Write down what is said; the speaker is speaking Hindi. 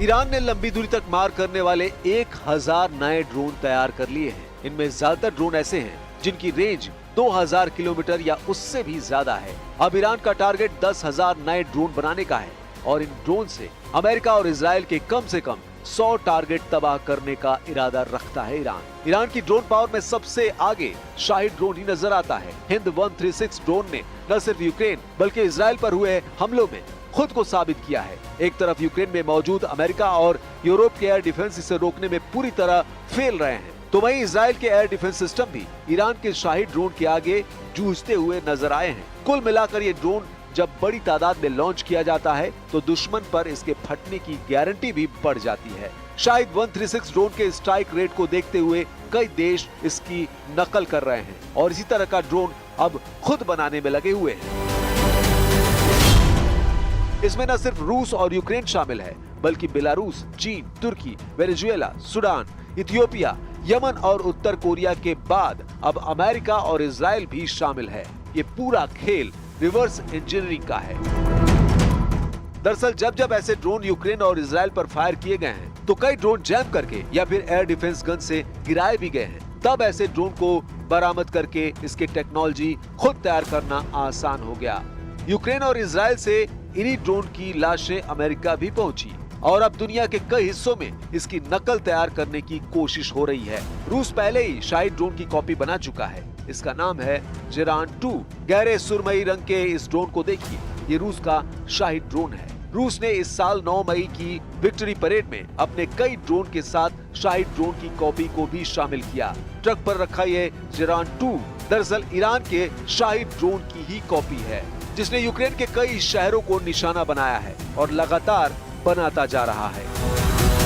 ईरान ने लंबी दूरी तक मार करने वाले 1000 नए ड्रोन तैयार कर लिए हैं। इनमें ज्यादातर ड्रोन ऐसे हैं जिनकी रेंज 2000 किलोमीटर या उससे भी ज्यादा है। अब ईरान का टारगेट 10,000 नए ड्रोन बनाने का है और इन ड्रोन से अमेरिका और इजराइल के कम से कम 100 टारगेट तबाह करने का इरादा रखता है ईरान। ईरान की ड्रोन पावर में सबसे आगे शाहिद ड्रोन ही नजर आता है। हिंद 136 ड्रोन ने न सिर्फ यूक्रेन बल्कि इजराइल पर हुए हमलों में खुद को साबित किया है। एक तरफ यूक्रेन में मौजूद अमेरिका और यूरोप के एयर डिफेंस इसे रोकने में पूरी तरह फेल रहे हैं, तो वहीं इजराइल के एयर डिफेंस सिस्टम भी ईरान के शाहिद ड्रोन के आगे जूझते हुए नजर आए हैं। कुल मिलाकर ये ड्रोन जब बड़ी तादाद में लॉन्च किया जाता है तो दुश्मन पर इसके फटने की गारंटी भी बढ़ जाती है। शाहिद 136 ड्रोन के स्ट्राइक रेट को देखते हुए कई देश इसकी नकल कर रहे हैं और इसी तरह का ड्रोन अब खुद बनाने में लगे हुए हैं। इसमें न सिर्फ रूस और यूक्रेन शामिल है बल्कि बेलारूस, चीन, तुर्की, वेनेजुएला, सूडान, इथियोपिया, यमन और उत्तर कोरिया के बाद अब अमेरिका और इजराइल भी शामिल है। ये पूरा खेल रिवर्स इंजीनियरिंग का है। दरअसल जब जब ऐसे ड्रोन यूक्रेन और इजराइल पर फायर किए गए हैं तो कई ड्रोन जैम करके या फिर एयर डिफेंस गन से गिराए भी गए हैं। तब ऐसे ड्रोन को बरामद करके इसके टेक्नोलॉजी खुद तैयार करना आसान हो गया। यूक्रेन और इजराइल से इन्हीं ड्रोन की लाशें अमेरिका भी पहुंची और अब दुनिया के कई हिस्सों में इसकी नकल तैयार करने की कोशिश हो रही है। रूस पहले ही शाहिद ड्रोन की कॉपी बना चुका है। इसका नाम है जिरान 2। गहरे सुरमई रंग के इस ड्रोन को देखिए, ये रूस का शाहिद ड्रोन है। रूस ने इस साल 9 मई की विक्ट्री परेड में अपने कई ड्रोन के साथ शाहिद ड्रोन की कॉपी को भी शामिल किया। ट्रक पर रखा ये जिरान 2 दरअसल ईरान के शाहिद ड्रोन की ही कॉपी है, जिसने यूक्रेन के कई शहरों को निशाना बनाया है और लगातार बनाता जा रहा है।